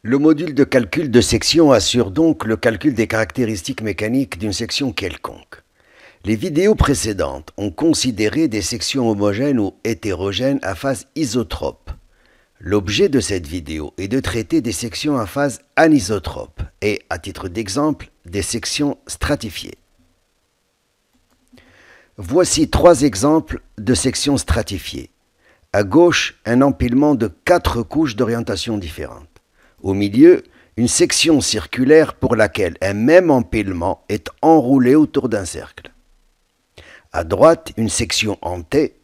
Le module de calcul de section assure donc le calcul des caractéristiques mécaniques d'une section quelconque. Les vidéos précédentes ont considéré des sections homogènes ou hétérogènes à phase isotrope. L'objet de cette vidéo est de traiter des sections à phase anisotrope et, à titre d'exemple, des sections stratifiées. Voici 3 exemples de sections stratifiées. À gauche, un empilement de 4 couches d'orientation différentes. Au milieu, une section circulaire pour laquelle un même empilement est enroulé autour d'un cercle. À droite, une section en T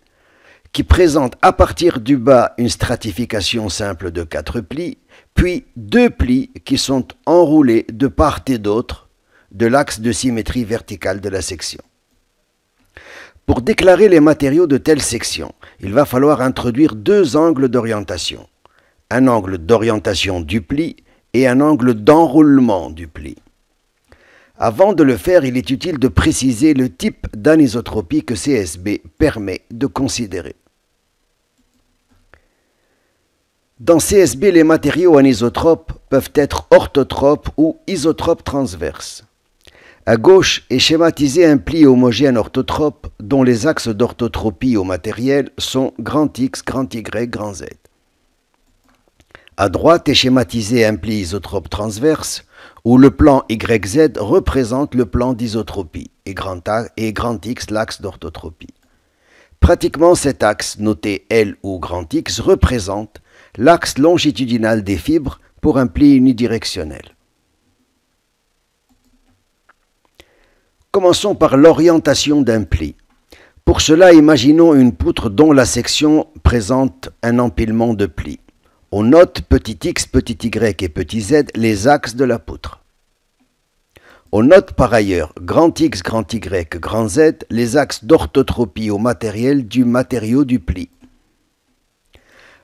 qui présente à partir du bas une stratification simple de 4 plis, puis 2 plis qui sont enroulés de part et d'autre de l'axe de symétrie verticale de la section. Pour déclarer les matériaux de telle section, il va falloir introduire 2 angles d'orientation. Un angle d'orientation du pli et un angle d'enroulement du pli. Avant de le faire, il est utile de préciser le type d'anisotropie que CSB permet de considérer. Dans CSB, les matériaux anisotropes peuvent être orthotropes ou isotropes transverses. À gauche est schématisé un pli homogène orthotrope dont les axes d'orthotropie au matériel sont grand X, grand Y, grand Z. À droite est schématisé un pli isotrope transverse où le plan YZ représente le plan d'isotropie et grand X l'axe d'orthotropie. Pratiquement cet axe, noté L ou grand X, représente l'axe longitudinal des fibres pour un pli unidirectionnel. Commençons par l'orientation d'un pli. Pour cela, imaginons une poutre dont la section présente un empilement de plis. On note petit x, petit y et petit z les axes de la poutre. On note par ailleurs grand X, grand Y, grand Z les axes d'orthotropie au matériel du matériau du pli.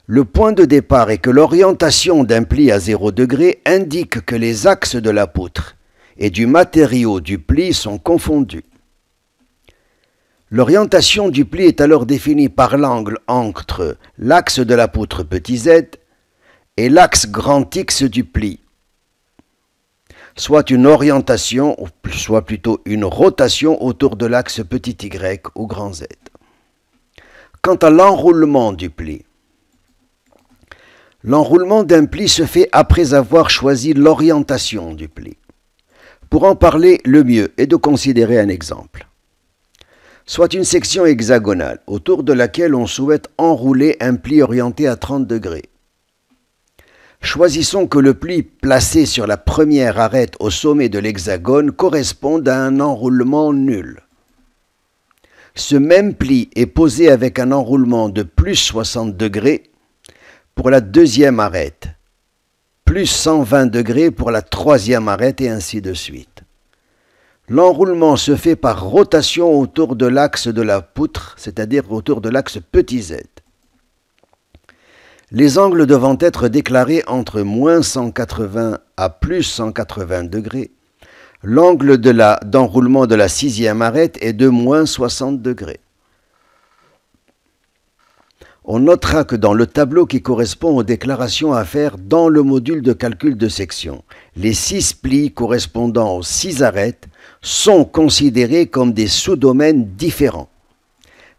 Le point de départ est que l'orientation d'un pli à 0 degré indique que les axes de la poutre et du matériau du pli sont confondus. L'orientation du pli est alors définie par l'angle entre l'axe de la poutre petit z et l'axe grand X du pli, soit une orientation, soit plutôt une rotation autour de l'axe petit y ou grand Z. Quant à l'enroulement du pli, l'enroulement d'un pli se fait après avoir choisi l'orientation du pli. Pour en parler, le mieux est de considérer un exemple. Soit une section hexagonale autour de laquelle on souhaite enrouler un pli orienté à 30 degrés. Choisissons que le pli placé sur la première arête au sommet de l'hexagone corresponde à un enroulement nul. Ce même pli est posé avec un enroulement de plus 60 degrés pour la deuxième arête, plus 120 degrés pour la troisième arête et ainsi de suite. L'enroulement se fait par rotation autour de l'axe de la poutre, c'est-à-dire autour de l'axe petit z. Les angles devant être déclarés entre moins 180 à plus 180 degrés. L'angle d'enroulement de la sixième arête est de moins 60 degrés. On notera que dans le tableau qui correspond aux déclarations à faire dans le module de calcul de section, les 6 plis correspondant aux 6 arêtes sont considérés comme des sous-domaines différents.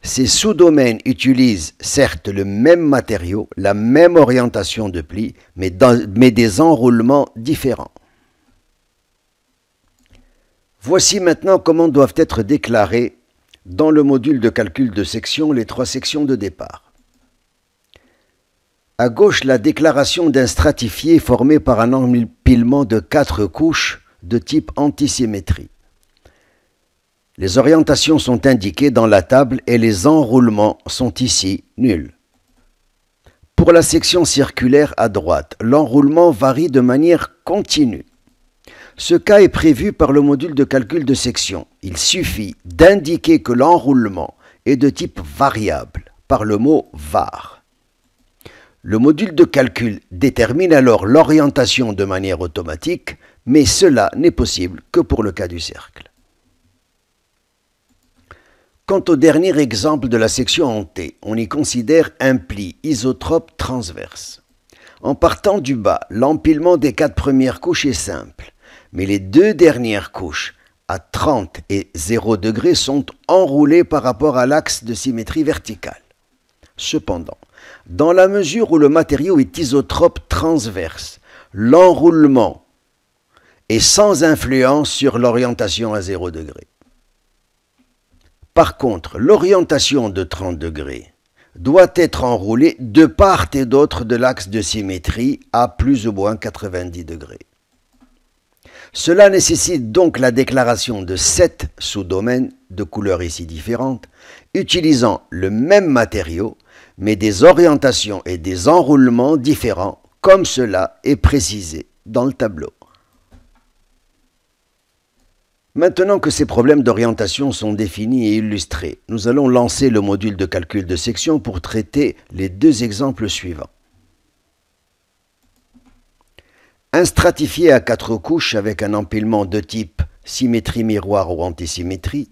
Ces sous-domaines utilisent certes le même matériau, la même orientation de pli, mais des enroulements différents. Voici maintenant comment doivent être déclarées dans le module de calcul de section les 3 sections de départ. À gauche, la déclaration d'un stratifié formé par un empilement de 4 couches de type antisymétrie. Les orientations sont indiquées dans la table et les enroulements sont ici nuls. Pour la section circulaire à droite, l'enroulement varie de manière continue. Ce cas est prévu par le module de calcul de section. Il suffit d'indiquer que l'enroulement est de type variable par le mot var. Le module de calcul détermine alors l'orientation de manière automatique, mais cela n'est possible que pour le cas du cercle. Quant au dernier exemple de la section en T, on y considère un pli isotrope transverse. En partant du bas, l'empilement des 4 premières couches est simple, mais les 2 dernières couches, à 30 et 0 degrés, sont enroulées par rapport à l'axe de symétrie verticale. Cependant, dans la mesure où le matériau est isotrope transverse, l'enroulement est sans influence sur l'orientation à 0 degré. Par contre, l'orientation de 30 degrés doit être enroulée de part et d'autre de l'axe de symétrie à plus ou moins 90 degrés. Cela nécessite donc la déclaration de 7 sous-domaines de couleurs ici différentes, utilisant le même matériau, mais des orientations et des enroulements différents, comme cela est précisé dans le tableau. Maintenant que ces problèmes d'orientation sont définis et illustrés, nous allons lancer le module de calcul de section pour traiter les 2 exemples suivants. Un stratifié à 4 couches avec un empilement de type symétrie miroir ou antisymétrie,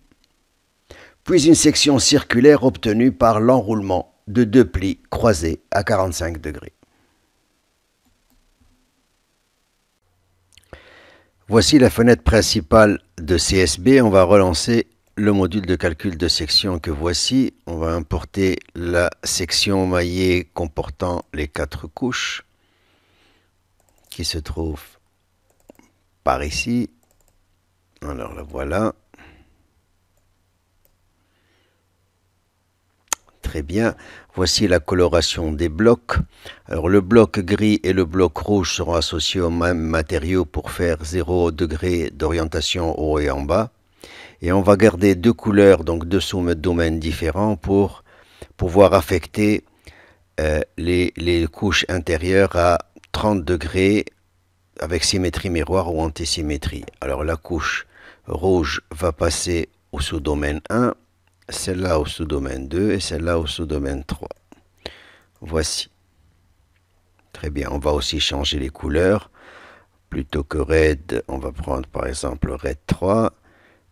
puis une section circulaire obtenue par l'enroulement de 2 plis croisés à 45 degrés. Voici la fenêtre principale de CSB. On va relancer le module de calcul de section que voici. On va importer la section maillée comportant les 4 couches qui se trouve par ici. Alors la voilà. Très bien. Voici la coloration des blocs. Alors le bloc gris et le bloc rouge seront associés au même matériau pour faire 0 degré d'orientation haut et en bas. Et on va garder 2 couleurs, donc 2 sous-domaines différents pour pouvoir affecter les couches intérieures à 30 degrés avec symétrie miroir ou antisymétrie. Alors la couche rouge va passer au sous-domaine 1. Celle-là au sous-domaine 2 et celle-là au sous-domaine 3. Voici. Très bien, on va aussi changer les couleurs. Plutôt que red, on va prendre par exemple red 3.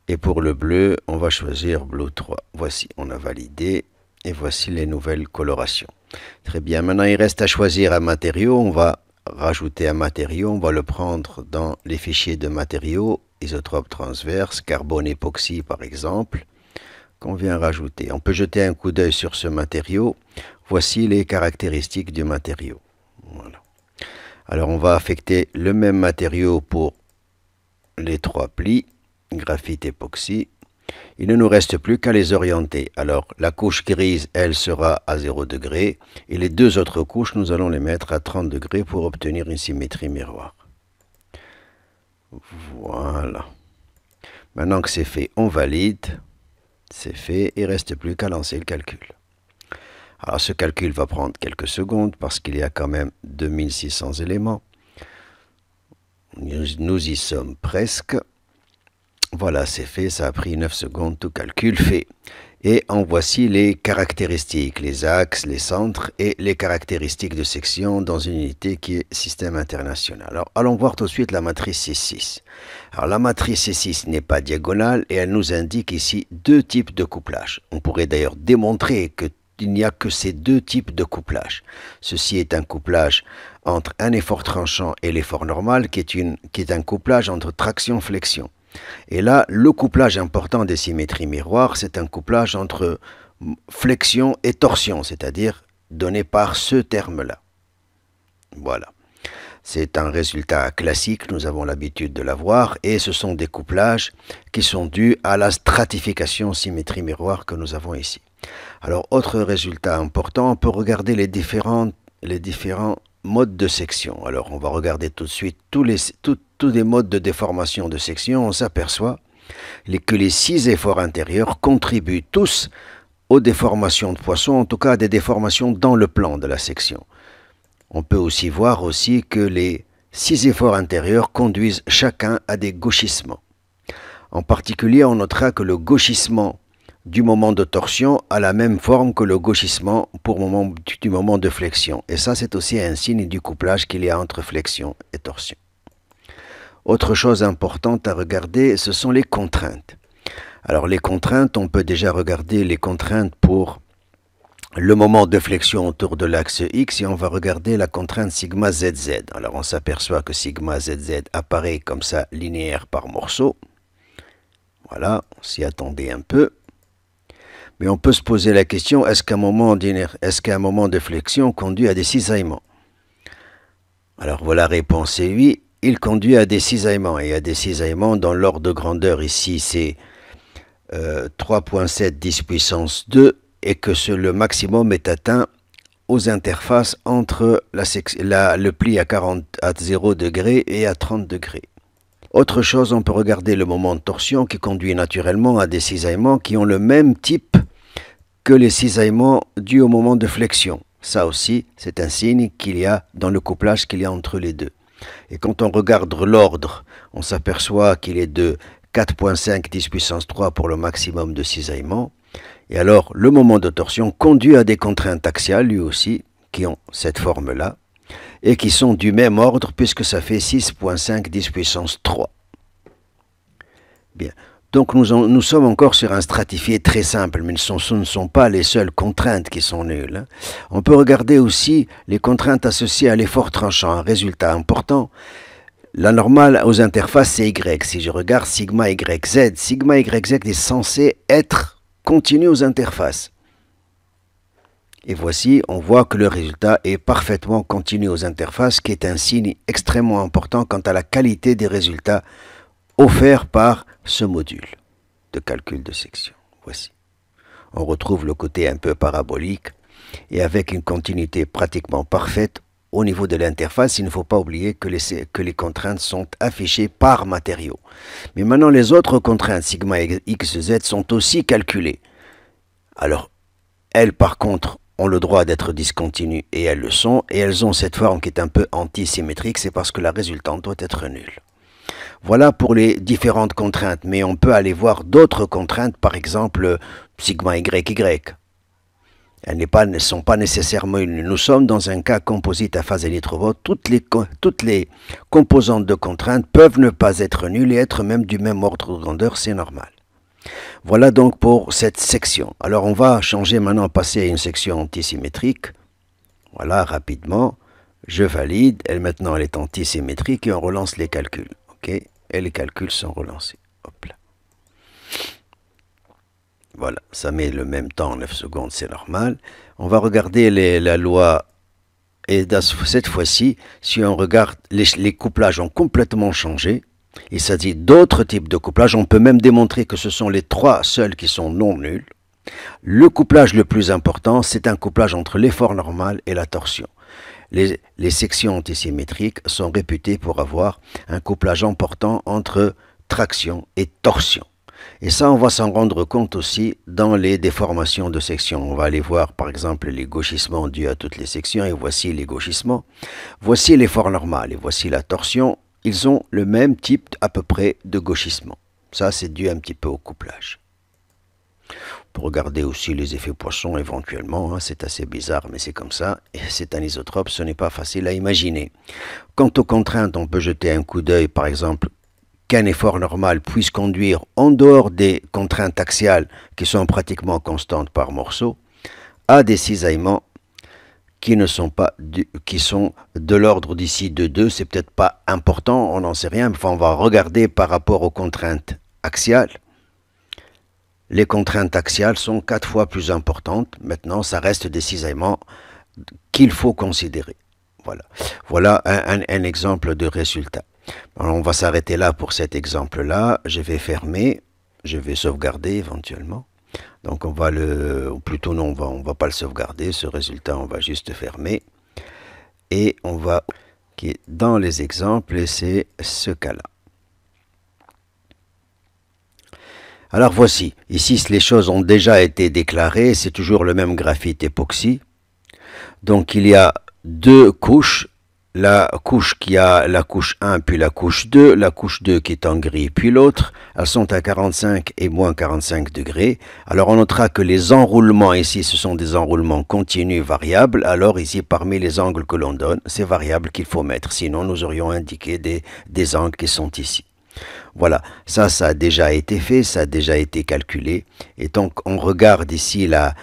Et pour le bleu, on va choisir blue 3. Voici, on a validé. Et voici les nouvelles colorations. Très bien, maintenant il reste à choisir un matériau. On va rajouter un matériau. On va le prendre dans les fichiers de matériaux, isotrope transverse, carbone époxy par exemple, qu'on vient rajouter. On peut jeter un coup d'œil sur ce matériau. Voici les caractéristiques du matériau. Voilà. Alors on va affecter le même matériau pour les 3 plis, graphite époxy. Il ne nous reste plus qu'à les orienter. Alors la couche grise, elle sera à 0 degré et les 2 autres couches, nous allons les mettre à 30 degrés pour obtenir une symétrie miroir. Voilà. Maintenant que c'est fait, on valide. C'est fait, il ne reste plus qu'à lancer le calcul. Alors ce calcul va prendre quelques secondes parce qu'il y a quand même 2600 éléments. Nous y sommes presque. Voilà, c'est fait, ça a pris 9 secondes, tout calcul fait. Et en voici les caractéristiques, les axes, les centres et les caractéristiques de section dans une unité qui est système international. Alors allons voir tout de suite la matrice C6. Alors la matrice C6 n'est pas diagonale et elle nous indique ici 2 types de couplage. On pourrait d'ailleurs démontrer qu'il n'y a que ces 2 types de couplage. Ceci est un couplage entre un effort tranchant et l'effort normal qui est un couplage entre traction-flexion. Et là, le couplage important des symétries miroirs, c'est un couplage entre flexion et torsion, c'est-à-dire donné par ce terme-là. Voilà. C'est un résultat classique, nous avons l'habitude de l'avoir, et ce sont des couplages qui sont dus à la stratification symétrie miroir que nous avons ici. Alors, autre résultat important, on peut regarder les différents modes de section. Alors, on va regarder tout de suite tous les modes de déformation de section. On s'aperçoit que les 6 efforts intérieurs contribuent tous aux déformations de poisson, en tout cas à des déformations dans le plan de la section. On peut aussi voir que les 6 efforts intérieurs conduisent chacun à des gauchissements. En particulier, on notera que le gauchissement du moment de torsion a la même forme que le gauchissement du moment de flexion. Et ça, c'est aussi un signe du couplage qu'il y a entre flexion et torsion. Autre chose importante à regarder, ce sont les contraintes. Alors les contraintes, on peut déjà regarder les contraintes pour le moment de flexion autour de l'axe X et on va regarder la contrainte sigma ZZ. Alors on s'aperçoit que sigma ZZ apparaît comme ça linéaire par morceau. Voilà, on s'y attendait un peu. Mais on peut se poser la question, est-ce qu'un moment de flexion conduit à des cisaillements? Alors voilà, réponse c'est oui, il conduit à des cisaillements. Et à des cisaillements dans l'ordre de grandeur ici c'est 3,7 10 puissance 2 et que le maximum est atteint aux interfaces entre le pli à 0 degré et à 30 degrés. Autre chose, on peut regarder le moment de torsion qui conduit naturellement à des cisaillements qui ont le même type que les cisaillements dus au moment de flexion. Ça aussi, c'est un signe qu'il y a dans le couplage qu'il y a entre les deux. Et quand on regarde l'ordre, on s'aperçoit qu'il est de 4,5 10 puissance 3 pour le maximum de cisaillement. Et alors, le moment de torsion conduit à des contraintes axiales, lui aussi, qui ont cette forme-là, et qui sont du même ordre, puisque ça fait 6,5 10 puissance 3. Bien. Donc, nous sommes encore sur un stratifié très simple, mais ce ne sont pas les seules contraintes qui sont nulles. Hein. On peut regarder aussi les contraintes associées à l'effort tranchant. Un résultat important. La normale aux interfaces, c'est Y. Si je regarde sigma YZ est censé être continu aux interfaces. Et voici, on voit que le résultat est parfaitement continu aux interfaces, qui est un signe extrêmement important quant à la qualité des résultats offerts par ce module de calcul de section. Voici. On retrouve le côté un peu parabolique et avec une continuité pratiquement parfaite. Au niveau de l'interface, il ne faut pas oublier que les contraintes sont affichées par matériau. Mais maintenant, les autres contraintes, sigma x, z, sont aussi calculées. Alors, elles, par contre, ont le droit d'être discontinues, et elles le sont, et elles ont cette forme qui est un peu antisymétrique, c'est parce que la résultante doit être nulle. Voilà pour les différentes contraintes, mais on peut aller voir d'autres contraintes, par exemple, sigma yy. Elles ne sont pas nécessairement nulles. Nous sommes dans un cas composite à phase électrovolte. Toutes les composantes de contraintes peuvent ne pas être nulles et être même du même ordre de grandeur, c'est normal. Voilà donc pour cette section. Alors on va changer maintenant, passer à une section antisymétrique. Voilà, rapidement. Je valide. Maintenant elle est antisymétrique et on relance les calculs. OK? Et les calculs sont relancés. Hop là. Voilà, ça met le même temps en 9 secondes, c'est normal. On va regarder la loi, et cette fois-ci, si on regarde, les couplages ont complètement changé. Il s'agit d'autres types de couplage. On peut même démontrer que ce sont les trois seuls qui sont non nuls. Le couplage le plus important, c'est un couplage entre l'effort normal et la torsion. Les sections antisymétriques sont réputées pour avoir un couplage important entre traction et torsion. Et ça, on va s'en rendre compte aussi dans les déformations de sections. On va aller voir, par exemple, les gauchissements dus à toutes les sections. Et voici les gauchissements. Voici l'effort normal et voici la torsion. Ils ont le même type à peu près de gauchissement. Ça, c'est dû un petit peu au couplage. Pour regarder aussi les effets Poisson éventuellement, hein, c'est assez bizarre, mais c'est comme ça. Et c'est anisotrope, ce n'est pas facile à imaginer. Quant aux contraintes, on peut jeter un coup d'œil, par exemple, qu'un effort normal puisse conduire en dehors des contraintes axiales qui sont pratiquement constantes par morceau à des cisaillements qui sont de l'ordre d'ici de 2. C'est peut-être pas important, on n'en sait rien, mais on va regarder par rapport aux contraintes axiales. Les contraintes axiales sont 4 fois plus importantes. Maintenant, ça reste des cisaillements qu'il faut considérer. Voilà un exemple de résultat. Alors, on va s'arrêter là pour cet exemple-là. Je vais fermer, je vais sauvegarder éventuellement. Donc on va plutôt non, on va pas le sauvegarder, ce résultat, on va juste fermer. Et on va dans les exemples, et c'est ce cas-là. Alors voici, ici les choses ont déjà été déclarées, c'est toujours le même graphite époxy. Donc il y a deux couches. La couche qui a la couche 1 puis la couche 2 qui est en gris puis l'autre, elles sont à 45 et moins 45 degrés. Alors on notera que les enroulements ici, ce sont des enroulements continus variables. Alors ici, parmi les angles que l'on donne, c'est variable qu'il faut mettre. Sinon, nous aurions indiqué des angles qui sont ici. Voilà, ça a déjà été fait, ça a déjà été calculé. Et donc on regarde ici la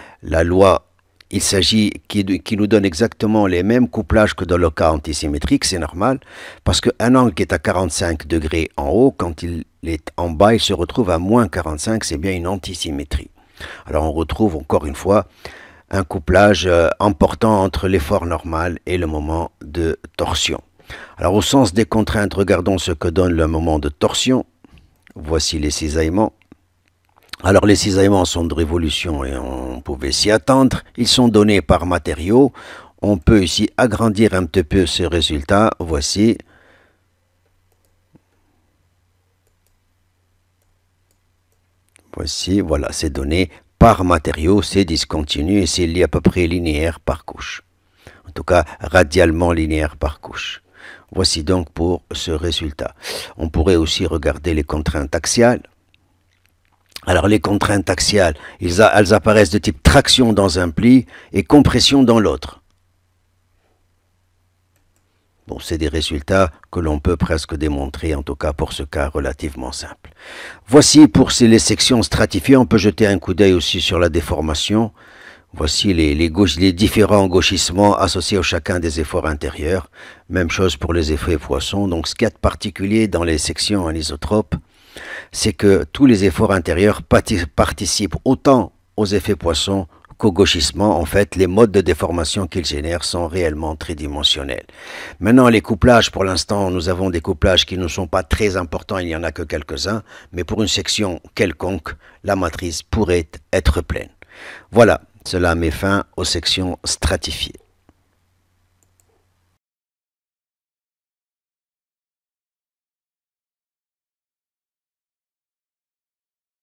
loi il s'agit qui nous donne exactement les mêmes couplages que dans le cas antisymétrique, c'est normal, parce qu'un angle qui est à 45 degrés en haut, quand il est en bas, il se retrouve à moins 45, c'est bien une antisymétrie. Alors on retrouve encore une fois un couplage important entre l'effort normal et le moment de torsion. Alors au sens des contraintes, regardons ce que donne le moment de torsion. Voici les cisaillements. Alors les cisaillements sont de révolution et on pouvait s'y attendre. Ils sont donnés par matériaux. On peut ici agrandir un petit peu ce résultat. Voici. Voici, voilà, c'est donné par matériaux, c'est discontinu et c'est à peu près linéaire par couche. En tout cas, radialement linéaire par couche. Voici donc pour ce résultat. On pourrait aussi regarder les contraintes axiales. Alors les contraintes axiales, elles apparaissent de type traction dans un pli et compression dans l'autre. Bon, c'est des résultats que l'on peut presque démontrer, en tout cas pour ce cas relativement simple. Voici pour les sections stratifiées, on peut jeter un coup d'œil aussi sur la déformation. Voici les différents gauchissements associés à chacun des efforts intérieurs. Même chose pour les effets Poisson. Donc ce qu'il y a de particulier dans les sections anisotropes, c'est que tous les efforts intérieurs participent autant aux effets Poisson qu'au gauchissement. En fait, les modes de déformation qu'ils génèrent sont réellement tridimensionnels. Maintenant, les couplages, pour l'instant, nous avons des couplages qui ne sont pas très importants, il n'y en a que quelques-uns, mais pour une section quelconque, la matrice pourrait être pleine. Voilà, cela met fin aux sections stratifiées.